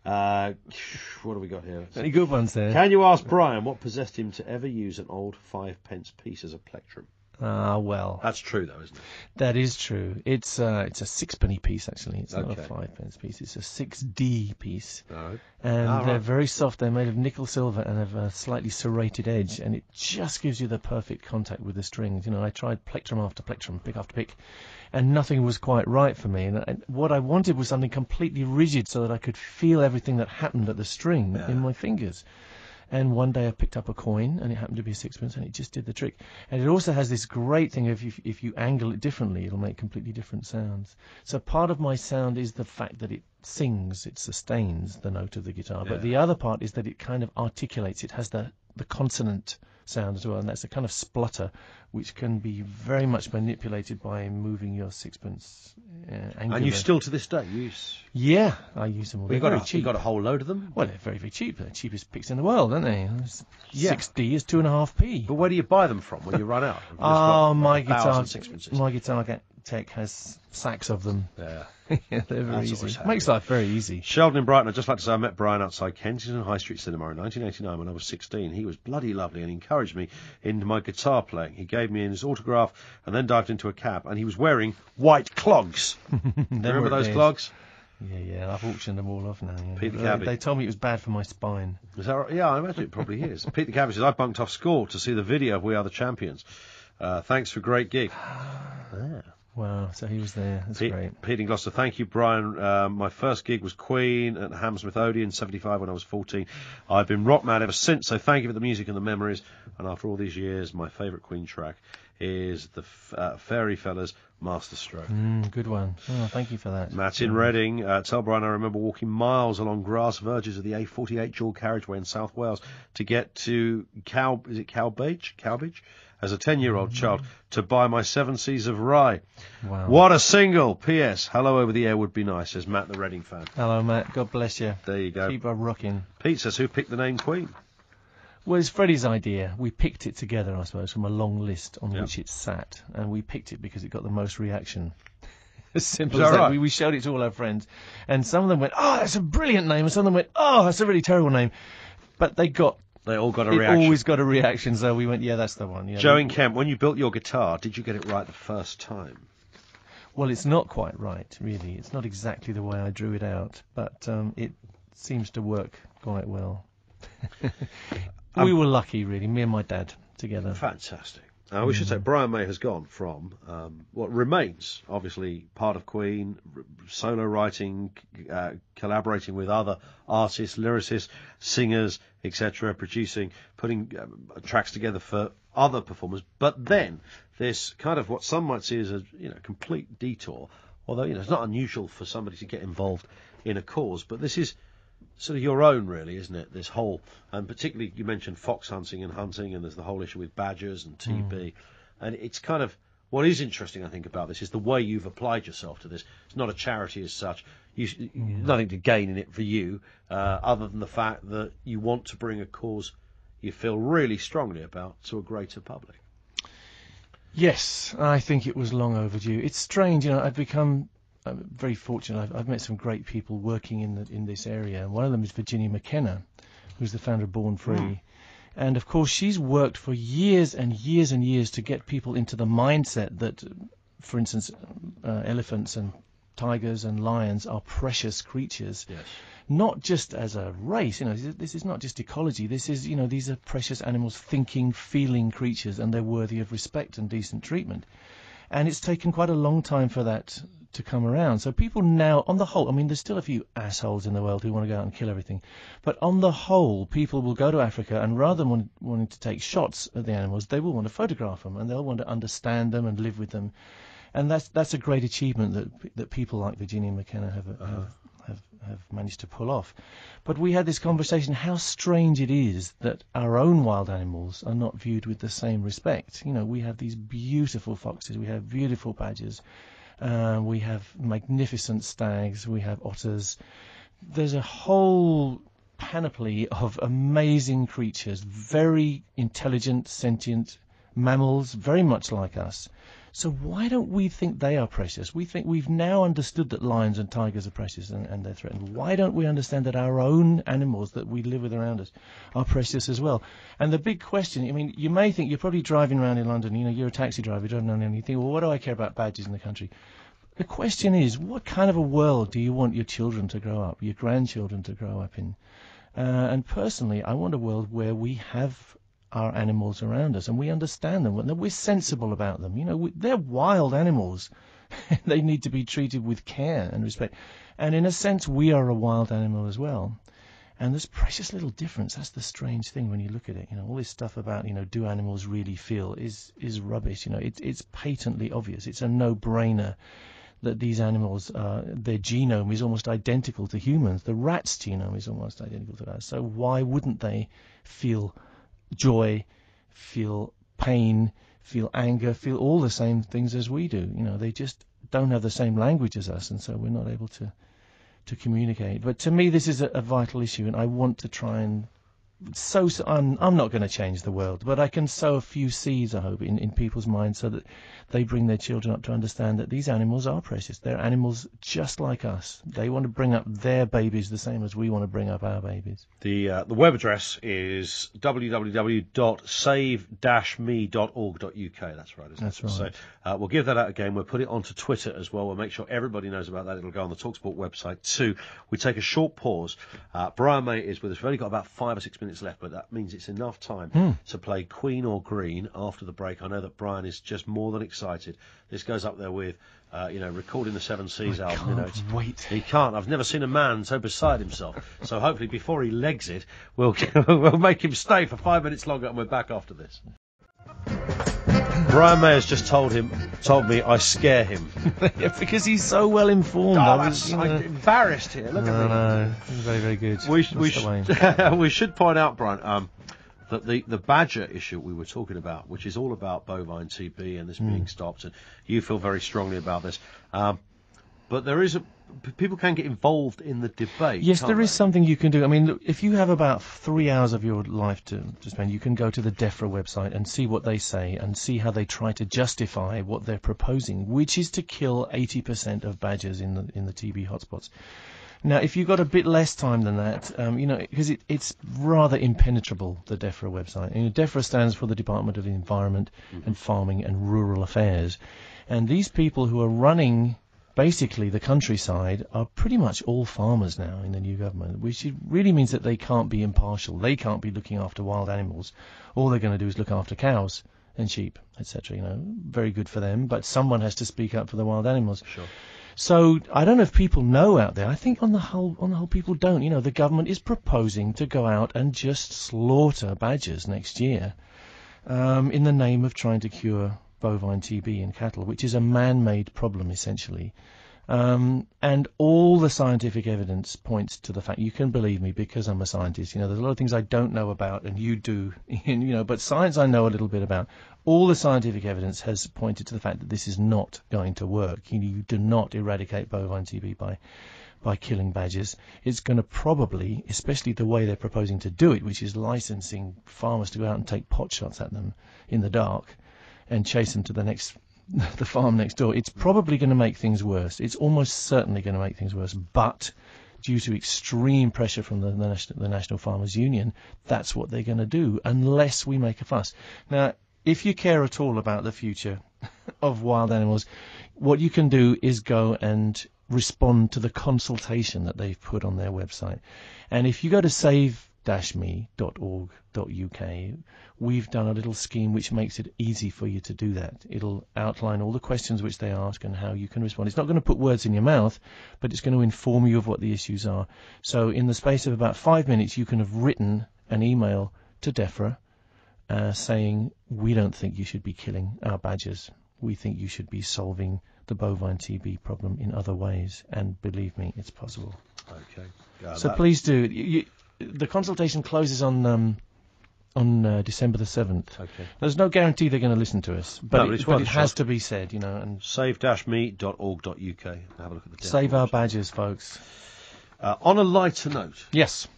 What do we got here? Any good ones there? Can you ask Brian what possessed him to ever use an old 5p piece as a plectrum? Well. That's true, though, isn't it? That is true. It's a sixpenny piece, actually. It's not a Okay. 5p piece. It's a 6D piece. No. And they're right. very soft. They're made of nickel silver and have a slightly serrated edge, and it just gives you the perfect contact with the strings. You know, I tried plectrum after plectrum, pick after pick, and nothing was quite right for me. And what I wanted was something completely rigid so that I could feel everything that happened at the string in my fingers. And one day I picked up a coin, and it happened to be a sixpence, and it just did the trick. And it also has this great thing of if you angle it differently, it'll make completely different sounds. So part of my sound is the fact that it sings, it sustains the note of the guitar. But the other part is that it kind of articulates. It has the consonant sound as well, and that's a kind of splutter, which can be very much manipulated by moving your sixpence angular. And you still, to this day, use... Yeah, I use them all. They're very cheap. You've got a whole load of them? Well, they're very, very cheap. They're the cheapest picks in the world, aren't they? 6D is 2.5p. But where do you buy them from when you run out? My guitar tech has sacks of them. Yeah. Yeah, they're very easy. Makes life very easy. Sheldon in Brighton, I'd just like to say I met Brian outside Kensington High Street Cinema in 1989 when I was 16. He was bloody lovely and encouraged me into my guitar playing. He gave me his autograph and then dived into a cab, and he was wearing white clogs. Remember those clogs? Yeah, I've auctioned them all off now. Yeah. Pete the Cabbie. They told me it was bad for my spine. Is that right? Yeah, I imagine it probably is. Pete the Cabbie says, I bunked off school to see the video of We Are the Champions. Thanks for a great gig. Wow, so he was there. That's great. Pete in Gloucester, thank you, Brian. My first gig was Queen at Hammersmith Odeon, 75 when I was 14. I've been rock mad ever since, so thank you for the music and the memories. And after all these years, my favourite Queen track is the Fairy Fellas Masterstroke. Good one. Oh, thank you for that. Matt in Reading, tell Brian I remember walking miles along grass verges of the A48 dual carriageway in South Wales to get to Cowbridge? As a 10-year-old child, to buy my 7 Seas of Rye. Wow. What a single! P.S. Hello over the air would be nice, says Matt, the Reading fan. Hello, Matt. God bless you. There you go. Keep on rocking. Pete says, who picked the name Queen? Well, it's Freddie's idea. We picked it together, I suppose, from a long list on which it sat. And we picked it because it got the most reaction. As simple as that. Right? We showed it to all our friends. And some of them went, oh, that's a brilliant name. And some of them went, oh, that's a really terrible name. But they all got a reaction. Always got a reaction, so we went, yeah, that's the one. Yeah, Joe in Kemp, when you built your guitar, did you get it right the first time? Well, it's not quite right, really. It's not exactly the way I drew it out, but it seems to work quite well. We were lucky, really, me and my dad together. Fantastic. We should say Brian May has gone from what remains, obviously, part of Queen, solo writing, collaborating with other artists, lyricists, singers, etc., producing, putting tracks together for other performers. But then this kind of what some might see as a complete detour, although it's not unusual for somebody to get involved in a cause, but this is sort of your own, really, isn't it? This whole, and particularly you mentioned fox hunting, and there's the whole issue with badgers and TB, and it's kind of what is interesting, I think, about this is the way you've applied yourself to this. It's not a charity as such. Nothing to gain in it for you, other than the fact that you want to bring a cause you feel really strongly about to a greater public. Yes, I think it was long overdue. It's strange, I've become very fortunate. I've met some great people working in this area. One of them is Virginia McKenna, who's the founder of Born Free. And, of course, she's worked for years and years and years to get people into the mindset that, for instance, elephants and tigers and lions are precious creatures. Yes. Not just as a race. This is not just ecology. This is, these are precious animals, thinking, feeling creatures, and they're worthy of respect and decent treatment. And it's taken quite a long time for that to come around. So people now, on the whole, there's still a few assholes in the world who want to go out and kill everything. But on the whole, people will go to Africa, and rather than wanting to take shots at the animals, they will want to photograph them, and they'll want to understand them and live with them. And that's a great achievement that people like Virginia McKenna have managed to pull off. But we had this conversation, how strange it is that our own wild animals are not viewed with the same respect. We have these beautiful foxes, we have beautiful badgers, we have magnificent stags, we have otters. There's a whole panoply of amazing creatures, very intelligent, sentient mammals, very much like us, So why don't we think they are precious? We think we've now understood that lions and tigers are precious and they're threatened. Why don't we understand that our own animals that we live with around us are precious as well? And the big question, I mean, you may think, you're probably driving around in London, you're a taxi driver, you're driving around and you think, well, what do I care about badges in the country? The question is, what kind of a world do you want your children to grow up, your grandchildren to grow up in? And personally, I want a world where we have our animals around us and we understand them, and that we're sensible about them. They're wild animals. They need to be treated with care and respect. And in a sense, we are a wild animal as well. And there's precious little difference. That's the strange thing when you look at it. All this stuff about, do animals really feel is rubbish. It's patently obvious. It's a no-brainer that these animals, their genome is almost identical to humans. The rat's genome is almost identical to ours. So why wouldn't they feel joy, feel pain, feel anger, feel all the same things as we do? They just don't have the same language as us, and so we're not able to communicate. But to me, this is a vital issue, and I want to try and I'm not going to change the world, but I can sow a few seeds, I hope, in people's minds so that they bring their children up to understand that these animals are precious. They're animals just like us. They want to bring up their babies the same as we want to bring up our babies. The web address is www.save-me.org.uk. That's right, isn't it? That's right. So we'll give that out again. We'll put it onto Twitter as well. We'll make sure everybody knows about that. It'll go on the talkSPORT website too. We take a short pause. Brian May is with us. We've only got about 5 or 6 minutes left, but that means it's enough time to play Queen or Green after the break. I know that Brian is just more than excited. This goes up there with, recording the Seven Seas album. Can't wait. He can't. I've never seen a man so beside himself. So hopefully before he legs it, we'll make him stay for 5 minutes longer, and we're back after this. Brian May has just told me I scare him. Because he's so well informed. I'm embarrassed here. Look at me. No, very, very good. We should point out, Brian, that the badger issue we were talking about, which is all about bovine TB and this being stopped, and you feel very strongly about this. But people can get involved in the debate. Yes, there is something you can do. I mean, look, if you have about 3 hours of your life to spend, you can go to the DEFRA website and see what they say and see how they try to justify what they're proposing, which is to kill 80% of badgers in the TB hotspots. Now, if you've got a bit less time than that, because it's rather impenetrable, the DEFRA website. DEFRA stands for the Department of Environment and Farming and Rural Affairs. And these people who are running basically the countryside are pretty much all farmers now in the new government, which really means that they can't be impartial. They can't be looking after wild animals. All they're going to do is look after cows and sheep, etc. Very good for them, but someone has to speak up for the wild animals. Sure. So I don't know if people know out there. I think on the whole people don't. The government is proposing to go out and just slaughter badgers next year in the name of trying to cure bovine TB in cattle, which is a man-made problem essentially. And all the scientific evidence points to the fact, you can believe me because I'm a scientist, there's a lot of things I don't know about and you do, but science I know a little bit about. All the scientific evidence has pointed to the fact that this is not going to work. You do not eradicate bovine TB by killing badgers. It's going to probably, especially the way they're proposing to do it, which is licensing farmers to go out and take pot shots at them in the dark and chase them to the farm next door, it's probably going to make things worse. It's almost certainly going to make things worse. But due to extreme pressure from the National Farmers Union, that's what they're going to do, unless we make a fuss. Now, if you care at all about the future of wild animals, what you can do is go and respond to the consultation that they've put on their website. And if you go to save-me.org.uk, we've done a little scheme which makes it easy for you to do that. It'll outline all the questions which they ask and how you can respond. It's not going to put words in your mouth, but it's going to inform you of what the issues are. So in the space of about 5 minutes, you can have written an email to DEFRA saying, we don't think you should be killing our badgers. We think you should be solving the bovine TB problem in other ways. And believe me, it's possible. Okay. So please do. The consultation closes on December the 7th. Okay. There's no guarantee they're going to listen to us, but it has to be said, and save-me.org.uk. Have a look at the save our badgers, folks. On a lighter note. Yes.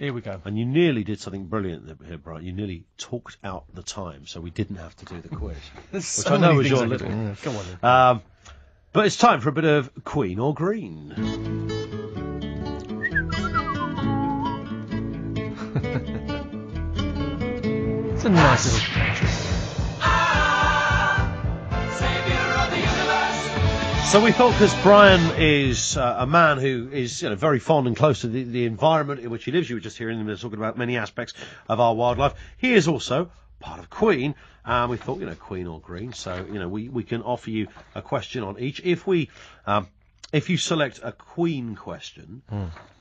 Here we go. And you nearly did something brilliant here, Brian. You nearly talked out the time, so we didn't have to do the quiz. Which I know was your little. little. Come on then. But it's time for a bit of Queen or Green. It's a nice little country. So we thought, because Brian is a man who is very fond and close to the environment in which he lives, you were just hearing him talking about many aspects of our wildlife. He is also part of Queen, and we thought, Queen or Green. So, we can offer you a question on each. If you select a Queen question,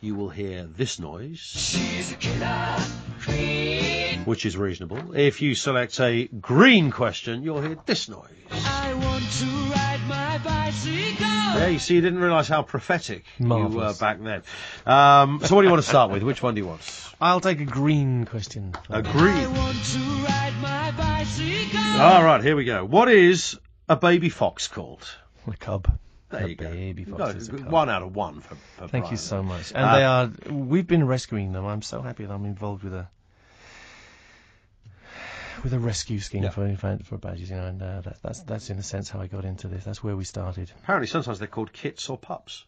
you will hear this noise. She's a killer queen, which is reasonable. If you select a Green question, you'll hear this noise. I want to ride my bicycle. Yeah, you see, you didn't realise how prophetic Marvellous. you were back then. So what do you want to start with? Which one do you want? I'll take a Green question. A Green. I want to ride my bicycle. All right, here we go. What is a baby fox called? A cub. There you baby go. fox is a cub. 1 out of 1 for Thank Brian. you so much. And we've been rescuing them. I'm so happy that I'm involved with a rescue scheme for badgers, and that's in a sense how I got into this. That's where we started. Apparently sometimes they're called kits or pups.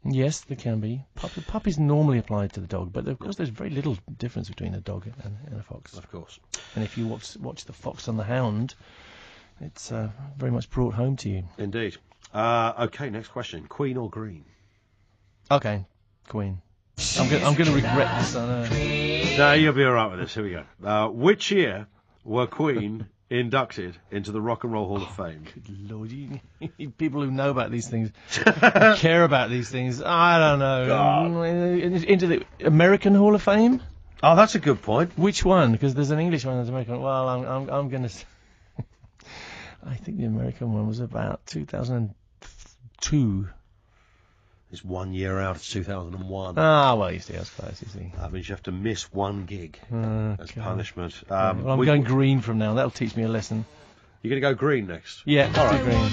Yes, they can be. Pup is normally applied to the dog, but of course there's very little difference between a dog and a fox. Of course. And if you watch The Fox and the Hound, it's very much brought home to you. Indeed. Okay, next question. Queen or Green? Okay, Queen. I'm going to regret this. No, you'll be all right with this. Here we go. Which year were Queen inducted into the Rock and Roll Hall of Fame? Good Lord, people who know about these things, care about these things. I don't know. God. Into the American Hall of Fame? Oh, that's a good point. Which one? Because there's an English one and an American. Well, I'm going to. I think the American one was about 2002. It's 1 year out. It's 2001. Ah, well, you see, that's close, you see. That means you have to miss one gig as punishment. Well, I'm going Green from now. That'll teach me a lesson. You're going to go Green next? Yeah, all right. Green.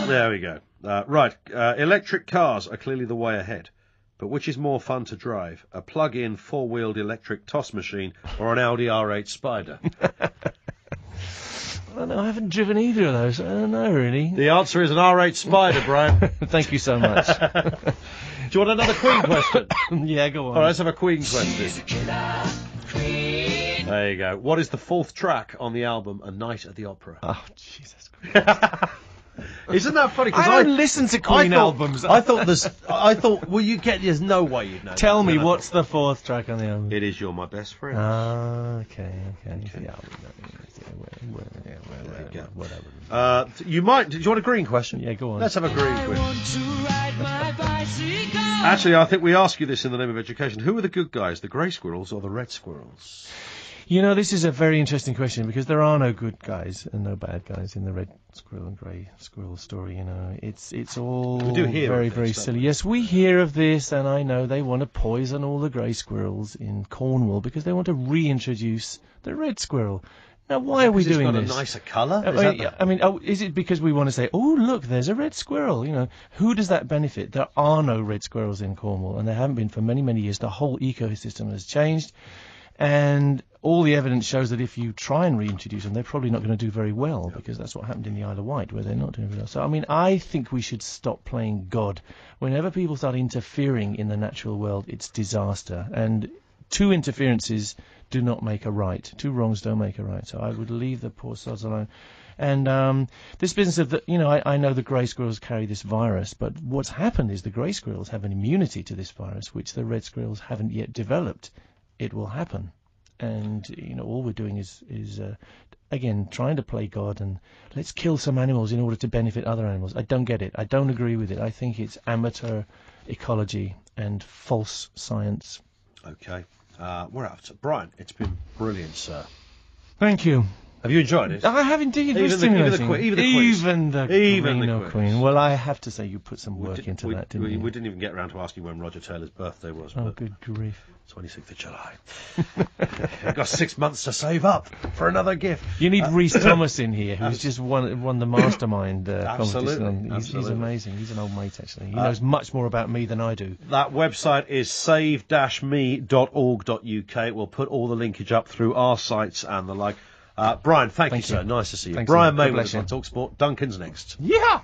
There we go. Right, electric cars are clearly the way ahead. But which is more fun to drive? A plug-in, four-wheeled electric toss machine or an Audi R8 Spider? I don't know, I haven't driven either of those. I don't know, really. The answer is an R8 Spider, Brian. Thank you so much. Do you want another Queen question? Yeah, go on. All right, let's have a Queen question. There you go. What is the 4th track on the album A Night at the Opera? Oh, Jesus Christ. Isn't that funny? I don't listen to Queen albums. There's no way you'd know. Tell me, what's the 4th track on the album? It is You're My Best Friend. Okay. Yeah, whatever. Do you want a Green question? Yeah, go on. Let's have a Green question. Actually, I think we ask you this in the name of education. Who are the good guys, the grey squirrels or the red squirrels? This is a very interesting question because there are no good guys and no bad guys in the red squirrel and grey squirrel story. It's all very, very silly. Yes, we hear of this, and I know they want to poison all the grey squirrels in Cornwall because they want to reintroduce the red squirrel. Now, why are we doing this? It's got a nicer colour. Is it because we want to say, oh, look, there's a red squirrel? Who does that benefit? There are no red squirrels in Cornwall, and there haven't been for many, many years. The whole ecosystem has changed, and all the evidence shows that if you try and reintroduce them, they're probably not going to do very well, because that's what happened in the Isle of Wight, where they're not doing very well. So, I think we should stop playing God. Whenever people start interfering in the natural world, it's disaster. And 2 interferences do not make a right. 2 wrongs don't make a right. So I would leave the poor sods alone. And this business of I know the grey squirrels carry this virus, but what's happened is the grey squirrels have an immunity to this virus, which the red squirrels haven't yet developed. It will happen. And, all we're doing is again, trying to play God and let's kill some animals in order to benefit other animals. I don't get it. I don't agree with it. I think it's amateur ecology and false science. Okay. We're out. Brian, it's been brilliant, sir. Thank you. Have you enjoyed it? I have indeed. Even the Queen. Well, I have to say you put some work into that, didn't you? We didn't even get around to asking when Roger Taylor's birthday was. Oh, good grief. 26th of July. I've got 6 months to save up for another gift. You need Rhys Thomas in here, who's just won the mastermind competition. He's amazing. He's an old mate, actually. He knows much more about me than I do. That website is save-me.org.uk. We'll put all the linkage up through our sites and the like. Brian, thank you, sir. Nice to see you. Thanks, Brian God May with bless us you. on talkSPORT. Duncan's next. Yeah.